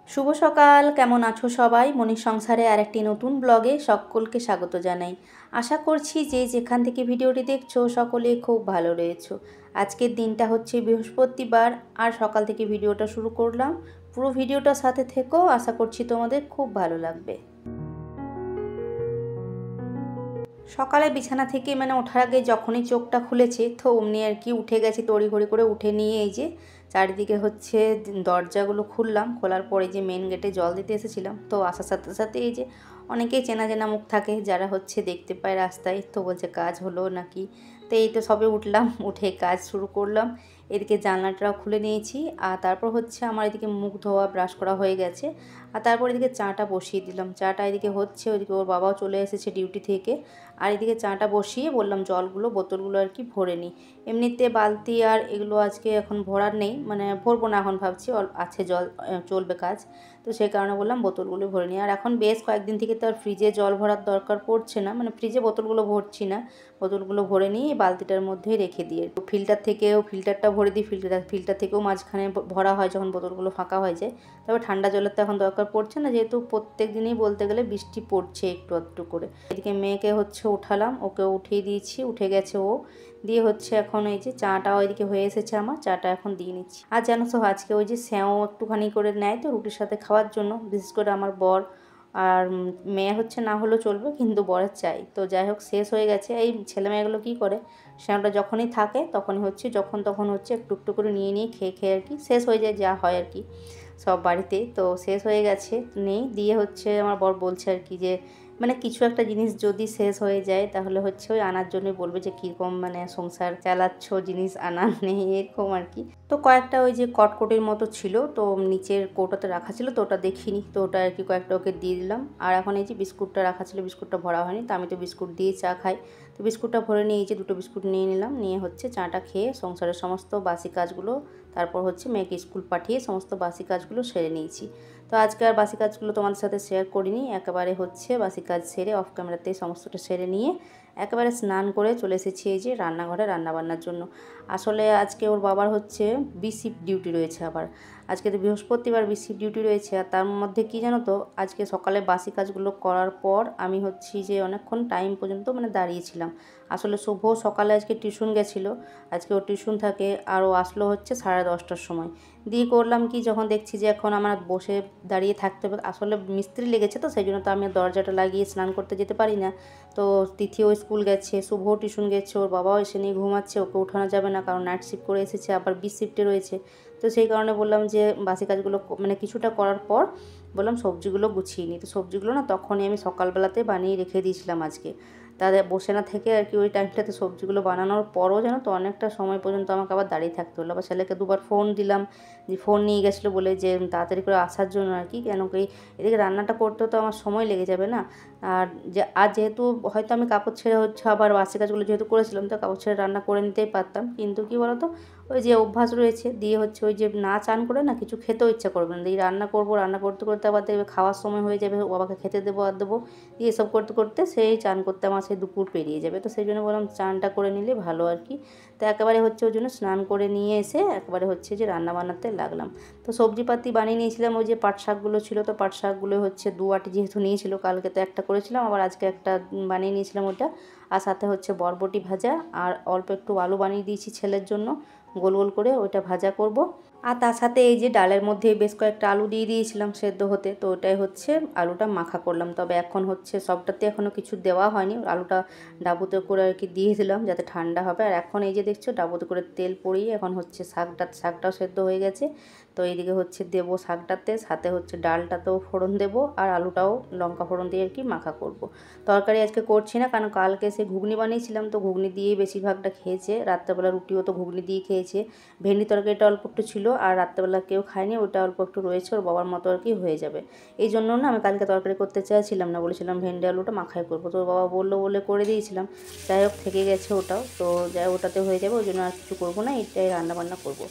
শুভ সকাল, কেমন আছো সবাই? মনির সংসারে আরেকটি নতুন ব্লগে সকলকে স্বাগত জানাই। আশা করছি যে যেখান থেকে ভিডিওটি দেখছো সকলে খুব ভালো রয়েছো। আজকের দিনটা হচ্ছে বৃহস্পতিবার আর সকাল থেকে ভিডিওটা শুরু করলাম। পুরো ভিডিওটার সাথে থেকো, আশা করছি তোমাদের খুব ভালো লাগবে। সকালে বিছানা থেকে ওঠার আগে যখনই চোখটা খুলেছে তো অমনি আর কি উঠে গেছি, তড়িঘড়ি করে উঠে নিয়ে এই যে চারিদিকে হচ্ছে দরজাগুলো খুললাম। খোলার পরে যে মেন গেটে জল দিতে এসেছিলাম, তো আসার সাথে সাথে এই যে অনেকেই চেনা চেনা মুখ থাকে যারা হচ্ছে দেখতে পায় রাস্তায়, তো বলছে কাজ হলো নাকি। তো এই তো সবে উঠলাম, উঠে কাজ শুরু করলাম। এদিকে জানলাটাও খুলে নিয়েছি আর তারপর হচ্ছে আমার এদিকে মুখ ধোয়া ব্রাশ করা হয়ে গেছে। আর তারপর এদিকে চাটা বসিয়ে দিলাম। চাটা এদিকে হচ্ছে, ওইদিকে ওর বাবাও চলে এসেছে ডিউটি থেকে। আর এদিকে চাটা বসিয়ে বললাম জলগুলো বোতলগুলো আর কি ভরে নিই। এমনিতে বালতি আর এগুলো আজকে এখন ভরার নেই, ভরবো না এখন, ভাবছি আছে জল, চলবে কাজ। তো সেই কারণে বললাম বোতলগুলো ভরে নিই। আর এখন বেশ কয়েকদিন থেকে তো আর ফ্রিজে জল ভরার দরকার পড়ছে না, ফ্রিজে বোতলগুলো ভরছি না। বোতলগুলো ভরে নিয়ে বালতিটার মধ্যেই রেখে দিয়ে ফিল্টারটা ভরে দিই। ফিল্টার থেকেও মাঝখানে ভরা হয় যখন বোতলগুলো ফাঁকা হয়ে যায়। তবে ঠান্ডা জলের তো এখন দরকার পড়ছে না, যেহেতু প্রত্যেক দিনই বলতে গেলে বৃষ্টি পড়ছে একটু একটু করে। এদিকে মেয়েকে হচ্ছে উঠালাম, ওকে উঠিয়ে দিয়েছি, উঠে গেছে ও। দিয়ে হচ্ছে এখন এই যে চাটা ওইদিকে হয়ে এসেছে, আমার চাটা এখন দিয়ে নিচ্ছি। আর জানো তো আজকে ওই যে স্যাও একটুখানি করে নেয় তো রুটির সাথে খাওয়ার জন্য, বিশেষ করে আমার বর। আর মেয়ে হচ্ছে না হলেও চলবে, কিন্তু বরের চাই। তো যাই হোক, শেষ হয়ে গেছে। এই ছেলে মেয়েগুলো কী করে, শ্যাওটা যখনই থাকে তখনই হচ্ছে যখন তখন হচ্ছে একটু একটু করে নিয়ে নিয়ে খেয়ে খেয়ে আর কি শেষ হয়ে যায়, যা হয় আর কি সব বাড়িতে। তো শেষ হয়ে গেছে, নেই দিয়ে হচ্ছে আমার বর বলছে আর কি যে কিছু একটা জিনিস যদি শেষ হয়ে যায় তাহলে হচ্ছে ওই আনার জন্যই বলবে যে কীরকম সংসার চালাচ্ছ, জিনিস আনা নেই এরকম আর কি। তো কয়েকটা ওই যে কটকটির মতো ছিল, তো নিচের কৌটাতে রাখা ছিল, তো ওটা দেখিনি, তো ওটা আর কি কয়েকটা ওকে দিয়ে দিলাম। আর এখন এই যে বিস্কুটটা রাখা ছিল, বিস্কুটটা ভরা হয়নি, তো আমি তো বিস্কুট দিয়ে চা খাই। তো বিস্কুটটা ভরে নিয়ে এই যে দুটো বিস্কুট নিয়ে নিলাম, নিয়ে হচ্ছে চাটা খেয়ে সংসারের সমস্ত বাসি কাজগুলো, তারপর হচ্ছে মেয়েকে স্কুল পাঠিয়ে সমস্ত বাসি কাজগুলো সেরে নিয়েছি। তো আজকে আর বাসি কাজগুলো তোমাদের সাথে শেয়ার করিনি, একেবারে হচ্ছে বাসি কাজ সেরে অফ ক্যামেরাতেই সমস্তটা সেরে নিয়ে একেবারে স্নান করে চলে এসেছি এই যে রান্নাঘরে রান্নাবান্নার জন্য। আসলে আজকে ওর বাবার হচ্ছে বিসিফ ডিউটি রয়েছে, আবার আজকে তো বৃহস্পতিবার বিসিফ ডিউটি রয়েছে। আর তার মধ্যে কি জানো তো, আজকে সকালে বাসি কাজগুলো করার পর আমি হচ্ছি যে অনেকক্ষণ টাইম পর্যন্ত দাঁড়িয়েছিলাম। আসলে শুভ সকালে আজকে টিউশন গেছিলো, আজকে ওর টিউশন থাকে, আর ও আসলো হচ্ছে 10:30টার সময়। দিয়ে করলাম কি, যখন দেখছি যে এখন আমার বসে দাঁড়িয়ে থাকতে হবে, আসলে মিস্ত্রি লেগেছে তো সেই জন্য তো আমি দরজাটা লাগিয়ে স্নান করতে যেতে পারি না। তো তিথিও স্কুল গেছে, শুভও টিউশন গেছে, ওর বাবাও এসে নিয়ে ঘুমাচ্ছে, ওকে উঠানো যাবে না কারণ নাইট শিফট করে এসেছে, আবার বি শিফটে রয়েছে। তো সেই কারণে বললাম যে বাসি কাজগুলো কিছুটা করার পর বললাম সবজিগুলো গুছিয়ে নিই। তো সবজিগুলো না তখনই আমি সকালবেলাতে বানিয়ে রেখে দিয়েছিলাম আজকে, তাদের বসে না থেকে আর কি ওই টাইমটাতে সবজিগুলো বানানোর পরও যেন তো অনেকটা সময় পর্যন্ত আমাকে আবার দাঁড়িয়ে থাকতে হলো। আবার ছেলেকে দুবার ফোন দিলাম, যে ফোন নিয়ে গেছিলো বলে যে তাড়াতাড়ি করে আসার জন্য আর কি, কেন কি এদিকে রান্নাটা করতেও তো আমার সময় লেগে যাবে না। আর যেহেতু হয়তো আমি কাপড় ছেড়ে হচ্ছে আবার বাসি কাজগুলো যেহেতু করেছিলাম, তো কাপড় ছেড়ে রান্না করে নিতেই পারতাম, কিন্তু কি বলতো ওই যে অভ্যাস রয়েছে, দিয়ে হচ্ছে ওই যে না চান করে না কিছু খেতেও ইচ্ছা করবে না, দিয়ে রান্না করবো, রান্না করতে করতে আবার দেখবে খাওয়ার সময় হয়ে যাবে, বাবাকে খেতে দেবো আর দেবো, দিয়ে এসব করতে করতে সেই চান করতে আমার সেই দুপুর পেরিয়ে যাবে। তো সেই জন্য বললাম চানটা করে নিলে ভালো আর কি। তো একেবারে হচ্ছে ওই জন্য স্নান করে নিয়ে এসে একবারে হচ্ছে যে রান্না বান্নাতে লাগলাম। তো সবজিপাতি বানিয়ে নিয়েছিলাম, ওই যে পাট শাকগুলো ছিল, তো পাট শাকগুলো হচ্ছে 2 আঁটি যেহেতু নিয়েছিল, কালকে তো একটা করেছিলাম, আবার আজকে একটা বানিয়ে নিয়েছিলাম ওটা। আর সাথে হচ্ছে বরবটি ভাজা, আর অল্প একটু আলু বানিয়ে দিয়েছি ছেলের জন্য, গোল গোল করে ওইটা ভাজা করব। আর তার সাথে এই যে ডালের মধ্যে বেশ কয়েকটা আলু দিয়ে দিয়েছিলাম সেদ্ধ হতে, তো ওটাই হচ্ছে আলুটা মাখা করলাম। তবে এখন হচ্ছে সবটাতে এখনও কিছু দেওয়া হয়নি, আলুটা ডাবুতে করে আর কি দিয়ে দিলাম যাতে ঠান্ডা হবে। আর এখন এই যে দেখছো ডাবুতে করে তেল পরিয়ে এখন হচ্ছে শাকটাও সেদ্ধ হয়ে গেছে। তো এইদিকে হচ্ছে দেবো শাকটাতে, সাথে হচ্ছে ডালটাতেও ফোড়ন দেবো, আর আলুটাও লঙ্কা ফোড়ন দিয়ে আর কি মাখা করব। তরকারি আজকে করছি না, কারণ কালকে সে ঘুগনি বানিয়েছিলাম, তো ঘুগনি দিয়েই বেশিরভাগটা খেয়েছে। রাত্রেবেলা রুটিও তো ঘুগনি দিয়ে খেয়েছে। ভেন্ডি তরকারিটা অল্প একটু ছিল, আর রাত্রেবেলা কেউ খায়নি, ওটা অল্প একটু রয়েছে, ওর বাবার মতো আর কি হয়ে যাবে। এই জন্য না আমি কালকে তরকারি করতে চাইছিলাম না, বলেছিলাম ভেন্ডি আলুটা মাখাই করবো, তো ওর বাবা বললো বলে করে দিয়েছিলাম। যাই হোক থেকে গেছে ওটাও, তো যাই ওটাতে হয়ে যাবে, ওই জন্য আর কিছু করবো না, এটাই রান্নাবান্না করবো।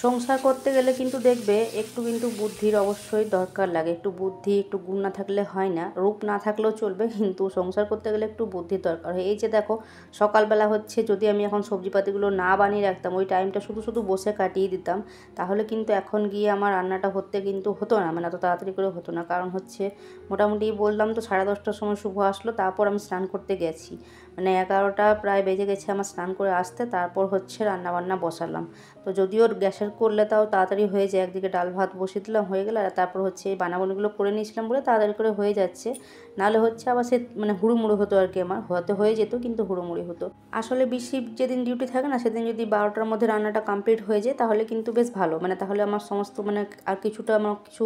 সংসার করতে গেলে কিন্তু দেখবে একটু কিন্তু বুদ্ধির অবশ্যই দরকার লাগে। একটু বুদ্ধি, একটু গুণ না থাকলে হয় না। রূপ না থাকলেও চলবে, কিন্তু সংসার করতে গেলে একটু বুদ্ধির দরকার হয়। এই যে দেখো, সকালবেলা হচ্ছে যদি আমি এখন সবজিপাতিগুলো না বানিয়ে রাখতাম, ওই টাইমটা শুধু শুধু বসে কাটিয়ে দিতাম, তাহলে কিন্তু এখন গিয়ে আমার রান্নাটা হতে কিন্তু হতো না, মানে এত তাড়াতাড়ি করে হতো না। কারণ হচ্ছে মোটামুটি বললাম তো 10:30টার সময় শুভ আসলো, তারপর আমি স্নান করতে গেছি, মানে 11টা প্রায় বেজে গেছে আমার স্নান করে আসতে। তারপর হচ্ছে রান্নাবান্না বসালাম। তো যদিও গ্যাসের করলে তাও তাড়াতাড়ি হয়ে যায়, একদিকে ডাল ভাত বসিয়ে দিলাম, হয়ে গেল। আর তারপর হচ্ছে এই বানাবানিগুলো করে নিয়েছিলাম বলে তাড়াতাড়ি করে হয়ে যাচ্ছে, নাহলে হচ্ছে আবার সে মানে হুড়োমুড়ো হতো আর কি, আমার হতে হয়ে যেত কিন্তু হুড়োমুড়ি হতো। আসলে বেশি যেদিন ডিউটি থাকে না, সেদিন যদি 12টার মধ্যে রান্নাটা কমপ্লিট হয়ে যায় তাহলে কিন্তু বেশ ভালো, মানে তাহলে আমার সমস্ত মানে আর কিছুটা আমার কিছু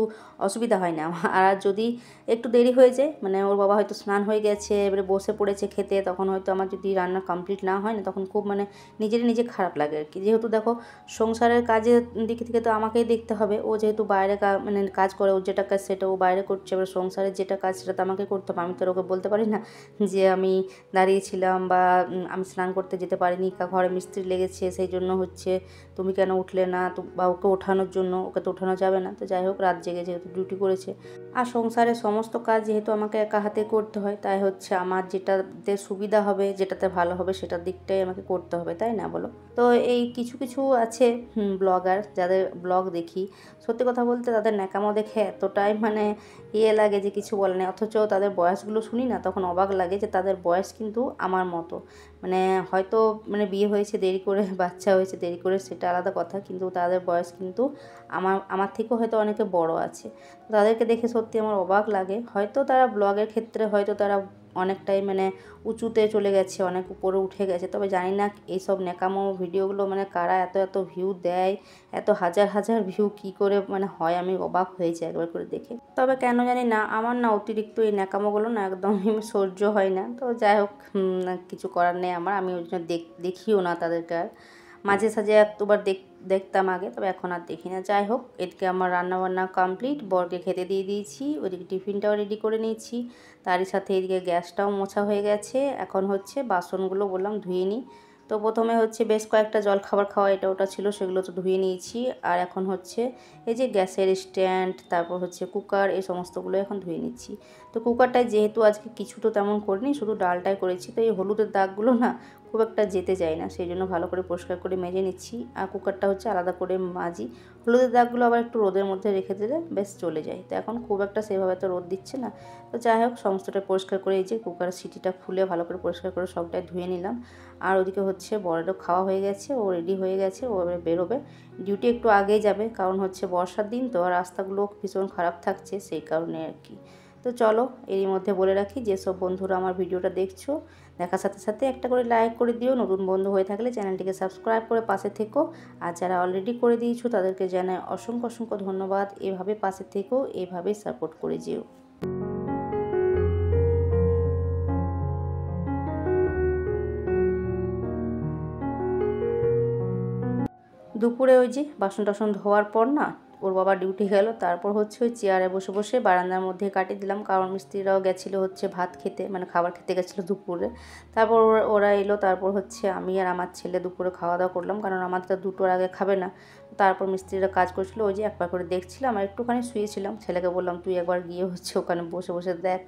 অসুবিধা হয় না। আর যদি একটু দেরি হয়ে যায়, মানে ওর বাবা হয়তো স্নান হয়ে গেছে, এবারে বসে পড়েছে খেতে, তখন হয়তো আমার যদি রান্না কমপ্লিট না হয় না, তখন খুব মানে নিজে খারাপ লাগে আর কি। যেহেতু দেখো সংসারের কাজের দিক থেকে তো আমাকেই দেখতে হবে, ও যেহেতু বাইরে মানে কাজ করে, ওর যেটা কাজ সেটা ও বাইরে করছে, এবার সংসারের যেটা কাজ সেটা তো আমাকে করতে হবে। আমি তো ওকে বলতে পারি না যে আমি দাঁড়িয়েছিলাম বা আমি স্নান করতে যেতে পারিনি, ঘরে মিস্ত্রি লেগেছে সেই জন্য হচ্ছে তুমি কেন উঠলে না, তো বা ওকে ওঠানোর জন্য, ওকে তো ওঠানো যাবে না। তো যাই হোক, রাত জেগে যেহেতু ডিউটি করেছে, আর সংসারের সমস্ত কাজ যেহেতু আমাকে একা হাতে করতে হয়, তাই হচ্ছে আমার যেটাতে সুবিধা হবে, যেটাতে ভালো হবে, সেটার দিকটাই আমাকে করতে হবে, তাই না বলো? তো এই কিছু কিছু আছে ব্লগার, যাদের ব্লগ দেখি, সত্যি কথা বলতে তাদের ন্যাকামো দেখে এতটাই মানে লাগে যে কিছু বলে না। অথচ তাদের বয়সগুলো শুনি না, তখন অবাক লাগে যে তাদের বয়স কিন্তু আমার মতো, মানে হয়তো মানে বিয়ে হয়েছে দেরি করে, বাচ্চা হয়েছে দেরি করে, সেটা আলাদা কথা, কিন্তু তাদের বয়স কিন্তু আমার থেকেও হয়তো অনেকে বড় আছে। তাদেরকে দেখে সত্যি আমার অবাক লাগে। হয়তো তারা ব্লগের ক্ষেত্রে হয়তো তারা অনেকটাই মানে উঁচুতে চলে গেছে, অনেক উপরে উঠে গেছে, তবে জানি না এইসব ন্যাকামো ভিডিওগুলো মানে কারা এত ভিউ দেয়, এত হাজার ভিউ কী করে মানে হয়, আমি অবাক হয়ে যাই একবার করে দেখে। তবে কেন জানি না আমার না অতিরিক্ত এই ন্যাকামোগুলো না একদমই সহ্য হয় না। তো যাই হোক, কিছু করার নেই আমার, আমি ওই জন্য দেখিও না তাদেরকে আর। মাঝে সাঝে একবার দেখতাম আগে, তবে এখন আর দেখি না। যাই হোক, এদিকে আমার রান্নাবান্না কমপ্লিট, বরকে খেতে দিয়ে দিয়েছি, ওইদিকে টিফিনটাও রেডি করে নিয়েছি, তারই সাথে এদিকে গ্যাসটাও মোছা হয়ে গেছে। এখন হচ্ছে বাসনগুলো বললাম ধুয়ে নিই। তো প্রথমে হচ্ছে বেশ কয়েকটা জলখাবার খাওয়া এটা ওটা ছিল, সেগুলো তো ধুয়ে নিয়েছি। আর এখন হচ্ছে এই যে গ্যাসের স্ট্যান্ড, তারপর হচ্ছে কুকার, এই সমস্তগুলো এখন ধুয়ে নিচ্ছি। তো কুকারটায় যেহেতু আজকে কিছু তো তেমন করিনি, শুধু ডালটাই করেছি, তো এই হলুদের দাগগুলো না খুব একটা যেতে যায় না, সেই জন্য ভালো করে পরিষ্কার করে মেজে নিচ্ছি। আর কুকারটা হচ্ছে আলাদা করে মাজি। হলুদের দাগগুলো আবার একটু রোদের মধ্যে রেখে দিলে বেশ চলে যায়, তো এখন খুব একটা সেভাবে তো রোদ দিচ্ছে না। তো যাই হোক, সমস্তটা পরিষ্কার করে এই যে কুকারের সিটিটা খুলে ভালো করে পরিষ্কার করে সবটাই ধুয়ে নিলাম। আর ওদিকে হচ্ছে বড়েরও খাওয়া হয়ে গেছে, ও রেডি হয়ে গেছে, ও এবার বেরোবে। ডিউটি একটু আগেই যাবে, কারণ হচ্ছে বর্ষার দিন তো, আর রাস্তাগুলো ভীষণ খারাপ থাকছে, সেই কারণে আর কি। তো চলো, এরই মধ্যে বলে রাখি, যেসব বন্ধুরা আমার ভিডিওটা দেখছো, দেখার সাথে সাথে একটা করে লাইক করে দিও। নতুন বন্ধু হয়ে থাকলে চ্যানেলটিকে সাবস্ক্রাইব করে পাশে থেকো। আর যারা অলরেডি করে দিয়েছো তাদেরকে জানাই অসংখ্য ধন্যবাদ। এভাবে পাশে থেকো, এভাবেই সাপোর্ট করে যেও। দুপুরে ওই যে বাসন টাসন ধোয়ার পর না, ওর বাবা ডিউটি গেল, তারপর হচ্ছে ওই চেয়ারে বসে বসে বারান্দার মধ্যে কাটিয়ে দিলাম, কারণ মিস্ত্রিরাও গেছিলো হচ্ছে ভাত খেতে, মানে খাবার খেতে গেছিলো দুপুরে। তারপর ওরা এলো, তারপর হচ্ছে আমি আর আমার ছেলে দুপুরে খাওয়া দাওয়া করলাম, কারণ আমাদের তো 2টোর আগে খাবে না। তারপর মিস্ত্রিরা কাজ করছিলো, ওই যে একবার করে দেখছিলাম আর একটুখানি শুয়েছিলাম। ছেলেকে বললাম তুই একবার গিয়ে হচ্ছে ওখানে বসে বসে দেখ।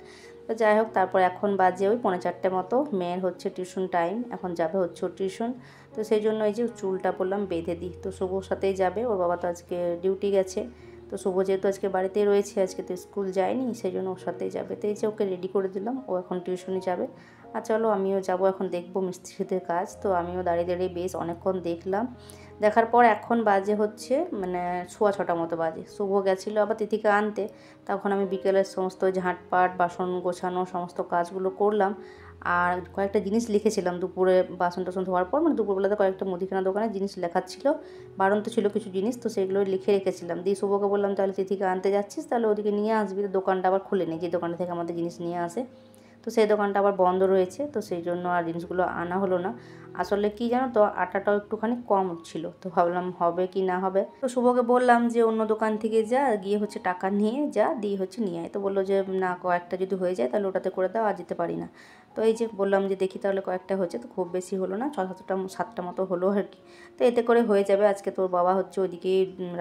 তো যাই হোক, তারপর এখন বাজে ওই 3:45 মতো, মেয়ের হচ্ছে টিউশন টাইম, এখন যাবে হচ্ছে ওর টিউশন। তো সেই জন্য এই যে চুলটা বললাম বেঁধে দিই। তো শুভর সাথেই যাবে, ওর বাবা তো আজকে ডিউটি গেছে। তো শুভ যেহেতু আজকে বাড়িতেই রয়েছে, আজকে তো স্কুল যায়নি, সেই জন্য ওর সাথেই যাবে। তো এই যে ওকে রেডি করে দিলাম, ও এখন টিউশনে যাবে। আর চলো আমিও যাব, এখন দেখবো মিস্ত্রিদের কাজ। তো আমিও দাঁড়িয়ে বেশ অনেকক্ষণ দেখলাম। দেখার পর এখন বাজে হচ্ছে মানে 6:15 মতো বাজে। শুভ গেছিলো আবার তিথিকে আনতে, তখন আমি বিকেলের সমস্ত ঝাঁটপাট, বাসন গোছানো সমস্ত কাজগুলো করলাম। আর কয়েকটা জিনিস লিখেছিলাম দুপুরে বাসন টাসন ধোয়ার পর, মানে দুপুরবেলাতে কয়েকটা মুদিখানা দোকানে জিনিস লেখার ছিল, বাড়ন্ত ছিল কিছু জিনিস, তো সেগুলো লিখে রেখেছিলাম। দিয়ে শুভকে বললাম তাহলে তিথিকে আনতে যাচ্ছিস, তাহলে ওদিকে নিয়ে আসবি। তো দোকানটা আবার খুলে নেই, যে দোকানটা থেকে আমাদের জিনিস নিয়ে আসে, তো সেই দোকানটা আবার বন্ধ রয়েছে, তো সেই জন্য আর জিনিসগুলো আনা হলো না। আসলে কি জানো তো, আটাটাও একটুখানি কম ছিল, তো ভাবলাম হবে কি না হবে। তো শুভকে বললাম যে অন্য দোকান থেকে যা, গিয়ে হচ্ছে টাকা নিয়ে যা, দিয়ে হচ্ছে নিয়ে আয়। তো বললো যে না, কয়েকটা যদি হয়ে যায় তাহলে ওটাতে করে দাও, আর যেতে পারি না। তো এই যে বললাম যে দেখি তাহলে কয়েকটা হয়েছে, তো খুব বেশি হলো না, 6-7টা মতো হলো আর কি। তো এতে করে হয়ে যাবে। আজকে তোর বাবা হচ্ছে ওইদিকে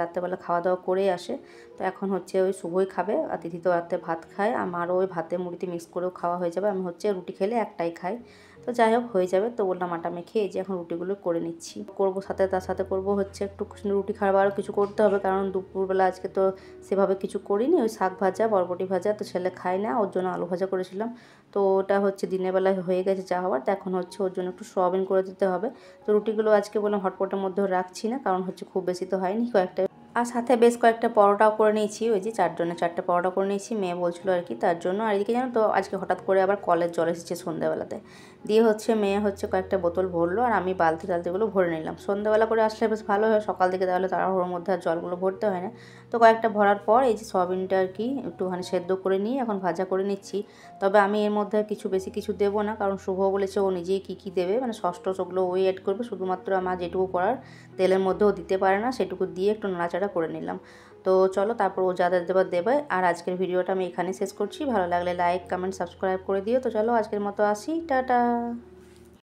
রাত্রেবেলা খাওয়া দাওয়া করে আসে, তো এখন হচ্ছে ওই শুভই খাবে, আর দিদি তো রাতে ভাত খায়, আমারও ওই ভাতে মুড়িতে মিক্স করেও খাওয়া হয়ে যাবে। আমি হচ্ছে রুটি খেলে একটাই খাই। তো যাই হোক হয়ে যাবে। তো বললাম আটা মেখে এই যে এখন রুটিগুলো করে নিচ্ছি, করবো সাথে তার সাথে করবো হচ্ছে একটু রুটি খাওয়ারও কিছু করতে হবে, কারণ দুপুরবেলা আজকে তো সেভাবে কিছু করিনি, ওই শাক ভাজা বরবটি ভাজা, তো ছেলে খায় না, ওর জন্য আলু ভাজা করেছিলাম। তো ওটা হচ্ছে দিনের বেলায় হয়ে গেছে যা হওয়ার, তো এখন হচ্ছে ওর জন্য একটু সোয়াবিন করে দিতে হবে। তো রুটিগুলো আজকে বললাম হটপটের মধ্যেও রাখছি না, কারণ হচ্ছে খুব বেশি তো হয়নি, কয়েকটা। আর সাথে বেশ কয়েকটা পরোটাও করে নিয়েছি, ওই যে 4 পরোটা করে নিয়েছি, মেয়ে বলছিল আর কি তার জন্য। আর এদিকে জানো তো আজকে হঠাৎ করে আবার কলের জল এসেছে সন্ধ্যাবেলাতে, দিয়ে হচ্ছে মেয়ে হচ্ছে কয়েকটা বোতল ভরলো, আর আমি বালতি টালতিগুলো ভরে নিলাম। সন্ধ্যাবেলা করে আসলে বেশ ভালো হয়, সকাল দিকে তাহলে তাড়াহুড়োর মধ্যে আর জলগুলো ভরতে হয় না। তো কয়েকটা ভরার পর এই যে সয়াবিনটা আর কি একটুখানি সেদ্ধ করে নিয়ে এখন ভাজা করে নিচ্ছি। তবে আমি এর মধ্যে কিছু বেশি কিছু দেবো না, কারণ শুভ বলেছে ও নিজেই কী কী দেবে, মানে ষষ্ঠ ওগুলো ওই অ্যাড করবে, শুধুমাত্র আমার যেটুকু করার তেলের মধ্যেও দিতে পারে না, সেটুকু দিয়ে একটু নাড়াচাড়া করে নিলাম। তো চলো তারপর ও যাদের দেবার দেবে। আর আজকের ভিডিওটা আমি এখানে শেষ করছি, ভালো লাগলে লাইক কমেন্ট সাবস্ক্রাইব করে দিও। তো চলো আজকের মতো আসি, টাটা।